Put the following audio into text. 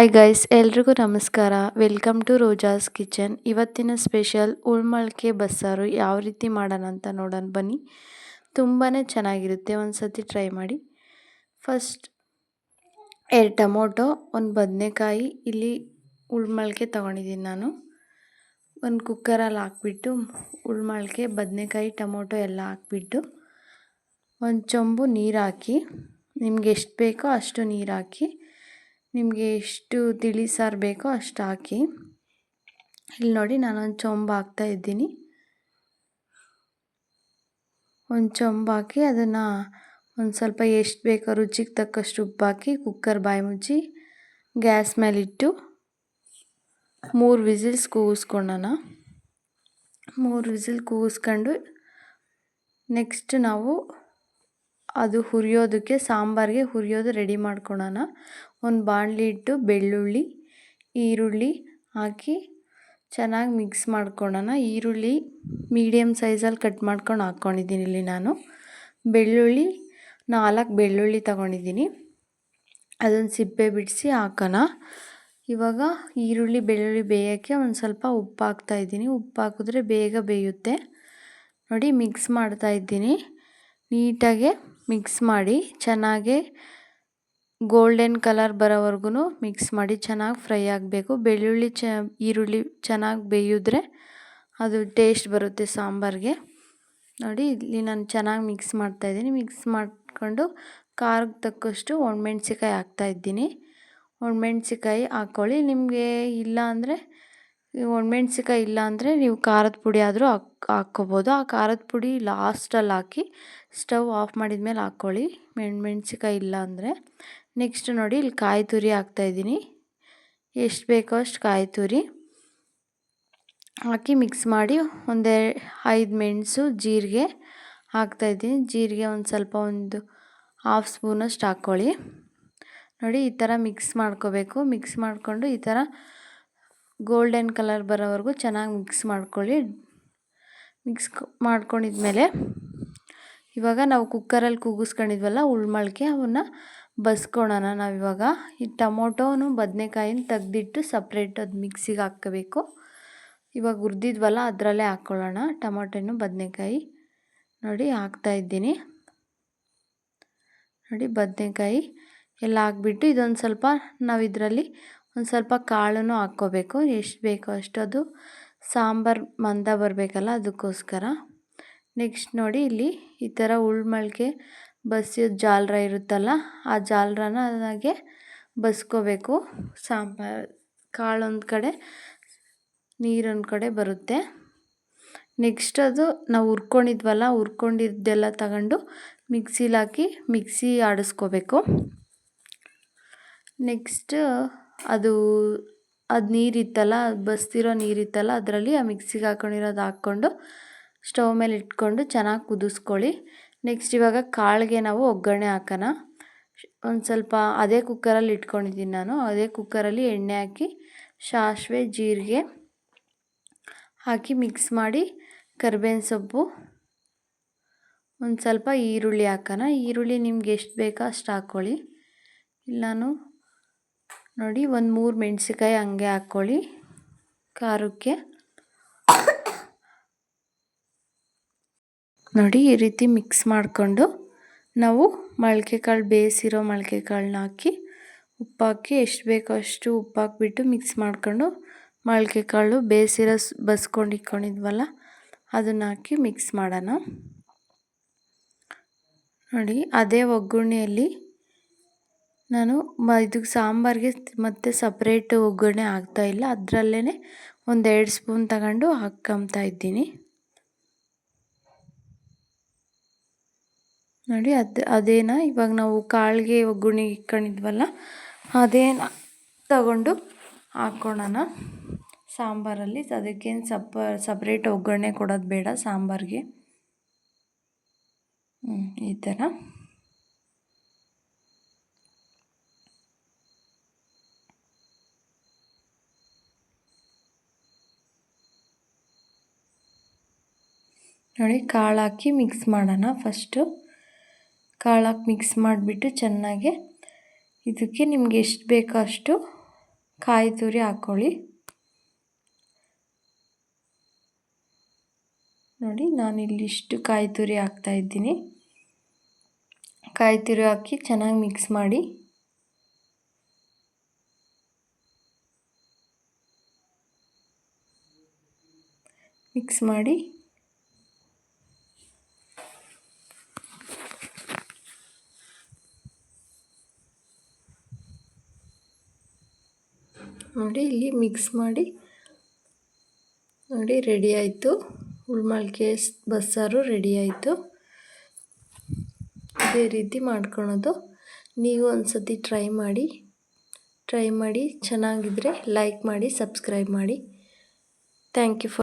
Hi guys, ಎಲ್ರಿಗೂ ನಮಸ್ಕಾರ. Welcome to Roja's kitchen. ಇವತ್ತಿನ ಸ್ಪೆಷಲ್ ಉಳ್ಮಳ್ಕೆ ಬಸ್ಸಾರು ಯಾವ ರೀತಿ ಮಾಡೋಣ ಅಂತ ನೋಡೋಣ ಬನ್ನಿ. ತುಂಬಾ ಚೆನ್ನಾಗಿರುತ್ತೆ, ಒಂದು ಸತಿ ಟ್ರೈ ಮಾಡಿ. ಫಸ್ಟ್ 2 ಟೊಮೊಟೊ, 1 ಬದನೆಕಾಯಿ, ಇಲ್ಲಿ ಉಳ್ಮಳ್ಕೆ ತೊಗೊಂಡಿದ್ದೀನಿ ನಾನು. ಒಂದು ಕುಕ್ಕರಲ್ಲಿ ಹಾಕ್ಬಿಟ್ಟು ಉಳ್ಮಳ್ಕೆ, ಬದನೆಕಾಯಿ, ಟೊಮೊಟೊ ಎಲ್ಲ ಹಾಕ್ಬಿಟ್ಟು ಒಂದು ಚೊಂಬು ನೀರು ಹಾಕಿ, ನಿಮ್ಗೆ ಎಷ್ಟು ಬೇಕೋ ಅಷ್ಟು ನೀರು ಹಾಕಿ, ನಿಮಗೆ ಎಷ್ಟು ತಿಳಿ ಸಾರು ಬೇಕೋ ಅಷ್ಟು ಹಾಕಿ. ಇಲ್ಲಿ ನೋಡಿ, ನಾನೊಂದು ಚೊಂಬು ಹಾಕ್ತಾಯಿದ್ದೀನಿ. ಒಂದು ಚೊಂಬು ಹಾಕಿ ಅದನ್ನು ಒಂದು ಸ್ವಲ್ಪ ಎಷ್ಟು ಬೇಕೋ ರುಚಿಗೆ ತಕ್ಕಷ್ಟು ಉಪ್ಪು ಹಾಕಿ ಕುಕ್ಕರ್ ಬಾಯಿ ಮುಚ್ಚಿ ಗ್ಯಾಸ್ ಮೇಲಿಟ್ಟು 3 ವಿಸಿಲ್ಸ್ ಕೂಗಿಸ್ಕೊಳ್ಳೋಣ. 3 ವಿಸಿಲ್ ಕೂಗಿಸ್ಕೊಂಡು ನೆಕ್ಸ್ಟ್ ನಾವು ಅದು ಹುರಿಯೋದಕ್ಕೆ, ಸಾಂಬಾರಿಗೆ ಹುರಿಯೋದು ರೆಡಿ ಮಾಡ್ಕೊಳ್ಳೋಣ. ಒಂದು ಬಾಣಲಿ ಇಟ್ಟು ಬೆಳ್ಳುಳ್ಳಿ, ಈರುಳ್ಳಿ ಹಾಕಿ ಚೆನ್ನಾಗಿ ಮಿಕ್ಸ್ ಮಾಡ್ಕೊಳ್ಳೋಣ. ಈರುಳ್ಳಿ ಮೀಡಿಯಮ್ ಸೈಜಲ್ಲಿ ಕಟ್ ಮಾಡ್ಕೊಂಡು ಹಾಕ್ಕೊಂಡಿದ್ದೀನಿ ಇಲ್ಲಿ ನಾನು. ಬೆಳ್ಳುಳ್ಳಿ 4 ಬೆಳ್ಳುಳ್ಳಿ ತಗೊಂಡಿದ್ದೀನಿ, ಅದನ್ನು ಸಿಪ್ಪೆ ಬಿಡಿಸಿ ಹಾಕೋಣ. ಇವಾಗ ಈರುಳ್ಳಿ ಬೆಳ್ಳುಳ್ಳಿ ಬೇಯೋಕ್ಕೆ ಒಂದು ಸ್ವಲ್ಪ ಉಪ್ಪು ಹಾಕ್ತಾಯಿದ್ದೀನಿ. ಉಪ್ಪು ಹಾಕಿದ್ರೆ ಬೇಗ ಬೇಯುತ್ತೆ. ನೋಡಿ, ಮಿಕ್ಸ್ ಮಾಡ್ತಾಯಿದ್ದೀನಿ. ನೀಟಾಗೆ ಮಿಕ್ಸ್ ಮಾಡಿ ಚೆನ್ನಾಗೆ ಗೋಲ್ಡನ್ ಕಲರ್ ಬರೋವರೆಗೂ ಮಿಕ್ಸ್ ಮಾಡಿ ಚೆನ್ನಾಗಿ ಫ್ರೈ ಆಗಬೇಕು. ಬೆಳ್ಳುಳ್ಳಿ ಈರುಳ್ಳಿ ಚೆನ್ನಾಗಿ ಬೇಯಿದ್ರೆ ಅದು ಟೇಸ್ಟ್ ಬರುತ್ತೆ ಸಾಂಬಾರಿಗೆ. ನೋಡಿ, ಇಲ್ಲಿ ನಾನು ಚೆನ್ನಾಗಿ ಮಿಕ್ಸ್ ಮಾಡ್ತಾಯಿದ್ದೀನಿ. ಮಿಕ್ಸ್ ಮಾಡಿಕೊಂಡು ಖಾರಕ್ಕೆ ತಕ್ಕಷ್ಟು ಒಣಮೆಣ್ಸಿಕಾಯಿ ಹಾಕ್ತಾಯಿದ್ದೀನಿ. ಒಣಮೆಣ್ಸಿಕಾಯಿ ಹಾಕ್ಕೊಳ್ಳಿ. ನಿಮಗೆ ಇಲ್ಲ ಅಂದರೆ, ಒಣಮೆಣ್ಸಿಕಾಯಿ ಇಲ್ಲ ಅಂದರೆ ನೀವು ಖಾರದ ಪುಡಿ ಆದರೂ ಹಾಕ್ಕೋಬೋದು. ಆ ಖಾರದ ಪುಡಿ ಲಾಸ್ಟಲ್ಲಿ ಹಾಕಿ ಸ್ಟವ್ ಆಫ್ ಮಾಡಿದ ಮೇಲೆ ಹಾಕ್ಕೊಳ್ಳಿ, ಮೆಣಸಿಕಾಯಿ ಇಲ್ಲ ಅಂದರೆ. ನೆಕ್ಸ್ಟ್ ನೋಡಿ, ಇಲ್ಲಿ ಕಾಯಿ ತುರಿ ಹಾಕ್ತಾಯಿದ್ದೀನಿ. ಎಷ್ಟು ಬೇಕೋ ಅಷ್ಟು ಕಾಯಿ ತುರಿ ಹಾಕಿ ಮಿಕ್ಸ್ ಮಾಡಿ, 5 ಮೆಣಸು, ಜೀರಿಗೆ ಹಾಕ್ತಾಯಿದ್ದೀನಿ. ಜೀರಿಗೆ ಒಂದು ಹಾಫ್ ಸ್ಪೂನಷ್ಟು ಹಾಕ್ಕೊಳ್ಳಿ. ನೋಡಿ, ಈ ಥರ ಮಿಕ್ಸ್ ಮಾಡ್ಕೋಬೇಕು. ಮಿಕ್ಸ್ ಮಾಡಿಕೊಂಡು ಈ ಥರ ಗೋಲ್ಡನ್ ಕಲರ್ ಬರೋವರೆಗೂ ಚೆನ್ನಾಗಿ ಮಿಕ್ಸ್ ಮಾಡ್ಕೊಳ್ಳಿ. ಮಿಕ್ಸ್ ಮಾಡ್ಕೊಂಡಿದ್ಮೇಲೆ ಇವಾಗ ನಾವು ಕುಕ್ಕರಲ್ಲಿ ಕೂಗಿಸ್ಕೊಂಡಿದ್ವಲ್ಲ ಉಳ್ಮಳ್ಕೆ, ಅವನ್ನ ಬಸ್ಕೊಳ್ಳೋಣ ನಾವಿವಾಗ. ಈ ಟೊಮೊಟೊನು ಬದನೆಕಾಯಿನ ತೆಗ್ದಿಟ್ಟು ಸಪ್ರೇಟ್ ಅದು ಮಿಕ್ಸಿಗೆ ಹಾಕ್ಕೋಬೇಕು. ಇವಾಗ ಹುರಿದಿದ್ವಲ್ಲ ಅದರಲ್ಲೇ ಹಾಕ್ಕೊಳ್ಳೋಣ ಟೊಮೊಟೊನು ಬದನೆಕಾಯಿ. ನೋಡಿ, ಹಾಕ್ತಾಯಿದ್ದೀನಿ. ನೋಡಿ, ಬದನೆಕಾಯಿ ಎಲ್ಲ ಹಾಕ್ಬಿಟ್ಟು ಇದೊಂದು ಸ್ವಲ್ಪ ನಾವು ಇದರಲ್ಲಿ ಒಂದು ಸ್ವಲ್ಪ ಕಾಳನ್ನು ಹಾಕ್ಕೋಬೇಕು. ಎಷ್ಟು ಬೇಕೋ ಅಷ್ಟು, ಅದು ಸಾಂಬಾರು ಮಂದ ಬರಬೇಕಲ್ಲ, ಅದಕ್ಕೋಸ್ಕರ. ನೆಕ್ಸ್ಟ್ ನೋಡಿ, ಇಲ್ಲಿ ಈ ಥರ ಉಳ್ಮಳ್ಕೆ ಬಸಿಯೋದು ಜಾಲ್ರ ಇರುತ್ತಲ್ಲ, ಆ ಜಾಲ್ರನ ಹಾಗೆ ಬಸ್ಕೋಬೇಕು. ಸಾಂಬಾರು ಕಾಳೊಂದು ಕಡೆ, ನೀರೊಂದು ಕಡೆ ಬರುತ್ತೆ. ನೆಕ್ಸ್ಟ್ ಅದು ನಾವು ಹುರ್ಕೊಂಡಿದ್ದೆಲ್ಲ ತಗೊಂಡು ಮಿಕ್ಸಿಲಿ ಹಾಕಿ ಮಿಕ್ಸಿ ಆಡಿಸ್ಕೋಬೇಕು. ನೆಕ್ಸ್ಟ್ ಅದು ನೀರಿತ್ತಲ್ಲ, ಬಸ್ತಿರೋ ನೀರಿತ್ತಲ್ಲ, ಅದರಲ್ಲಿ ಆ ಮಿಕ್ಸಿಗೆ ಹಾಕ್ಕೊಂಡಿರೋದು ಹಾಕ್ಕೊಂಡು ಸ್ಟವ್ ಮೇಲೆ ಇಟ್ಕೊಂಡು ಚೆನ್ನಾಗಿ ಕುದಿಸ್ಕೊಳ್ಳಿ. ನೆಕ್ಸ್ಟ್ ಇವಾಗ ಕಾಳಿಗೆ ನಾವು ಒಗ್ಗರಣೆ ಹಾಕೋಣ. ಒಂದು ಸ್ವಲ್ಪ ಅದೇ ಕುಕ್ಕರಲ್ಲಿ ಇಟ್ಕೊಂಡಿದ್ದೀನಿ ನಾನು. ಅದೇ ಕುಕ್ಕರಲ್ಲಿ ಎಣ್ಣೆ ಹಾಕಿ ಸಾಸಿವೆ, ಜೀರಿಗೆ ಹಾಕಿ ಮಿಕ್ಸ್ ಮಾಡಿ, ಕರಿಬೇವಿನ ಸೊಪ್ಪು, ಒಂದು ಸ್ವಲ್ಪ ಈರುಳ್ಳಿ ಹಾಕೋಣ. ಈರುಳ್ಳಿ ನಿಮ್ಗೆ ಎಷ್ಟು ಬೇಕೋ ಅಷ್ಟು ಹಾಕ್ಕೊಳ್ಳಿ. ಇಲ್ಲಿ ನಾನು ನೋಡಿ 3 ಮೆಣಸಿಕಾಯಿ ಹಂಗೆ ಹಾಕ್ಕೊಳ್ಳಿ ಖಾರಕ್ಕೆ. ನೋಡಿ, ಈ ರೀತಿ ಮಿಕ್ಸ್ ಮಾಡಿಕೊಂಡು ನಾವು ಬೇಯಿಸಿರೋ ಮೊಳಕೆ ಕಾಳನ್ನ ಹಾಕಿ ಉಪ್ಪು ಹಾಕಿ ಎಷ್ಟು ಬೇಕೋ ಅಷ್ಟು ಉಪ್ಪು ಹಾಕ್ಬಿಟ್ಟು ಮಿಕ್ಸ್ ಮಾಡ್ಕೊಂಡು, ಮೊಳಕೆ ಕಾಳು ಬೇಯಿಸಿರೋ ಬಸ್ಕೊಂಡು ಇಟ್ಕೊಂಡಿದ್ವಲ್ಲ ಅದನ್ನು ಹಾಕಿ ಮಿಕ್ಸ್ ಮಾಡೋಣ. ನೋಡಿ, ಅದೇ ಒಗ್ಗರಣೆಯಲ್ಲಿ ನಾನು ಇದಕ್ಕೆ ಸಾಂಬಾರಿಗೆ ಮತ್ತೆ ಸಪ್ರೇಟ್ ಒಗ್ಗರಣೆ ಹಾಕ್ತಾಯಿಲ್ಲ, ಅದರಲ್ಲೇ 2 ಸ್ಪೂನ್ ತಗೊಂಡು ಹಾಕ್ಕೊತಾ ಇದ್ದೀನಿ. ನೋಡಿ, ಅದೇನ ಇವಾಗ ನಾವು ಕಾಳಿಗೆ ಒಗ್ಗರಣೆ ಇಟ್ಕೊಂಡಿದ್ವಲ್ಲ ಅದೇನ ತಗೊಂಡು ಹಾಕ್ಕೊಳ್ಳೋಣ ಸಾಂಬಾರಲ್ಲಿ. ಅದಕ್ಕೇನು ಸಪ್ರೇಟ್ ಒಗ್ಗರಣೆ ಕೊಡೋದು ಬೇಡ ಸಾಂಬಾರಿಗೆ. ಈ ಥರ ನೋಡಿ, ಕಾಳು ಹಾಕಿ ಮಿಕ್ಸ್ ಮಾಡೋಣ. ಫಸ್ಟು ಕಾಳು ಹಾಕಿ ಮಿಕ್ಸ್ ಮಾಡಿಬಿಟ್ಟು ಚೆನ್ನಾಗಿ ಇದಕ್ಕೆ ನಿಮ್ಗೆ ಎಷ್ಟು ಬೇಕೋ ಅಷ್ಟು ಕಾಯಿ ತುರಿ ಹಾಕ್ಕೊಳ್ಳಿ. ನೋಡಿ ನಾನಿಲ್ಲಿ ಇಷ್ಟು ಕಾಯಿ ತುರಿ ಹಾಕ್ತಾಯಿದ್ದೀನಿ. ಕಾಯಿ ತುರಿ ಹಾಕಿ ಚೆನ್ನಾಗಿ ಮಿಕ್ಸ್ ಮಾಡಿ. ಮಿಕ್ಸ್ ಮಾಡಿ ನೋಡಿ ಇಲ್ಲಿ ಮಿಕ್ಸ್ ಮಾಡಿ. ನೋಡಿ ರೆಡಿ ಆಯಿತು, ಉಳ್ಮಲ್ಕೆ ಬಸ್ಸಾರು ರೆಡಿ ಆಯಿತು. ಇದೇ ರೀತಿ ಮಾಡ್ಕೊಳೋದು. ನೀವು ಒಂದು ಸತಿ ಟ್ರೈ ಮಾಡಿ ಚೆನ್ನಾಗಿದ್ದರೆ ಲೈಕ್ ಮಾಡಿ, ಸಬ್ಸ್ಕ್ರೈಬ್ ಮಾಡಿ. Thank you for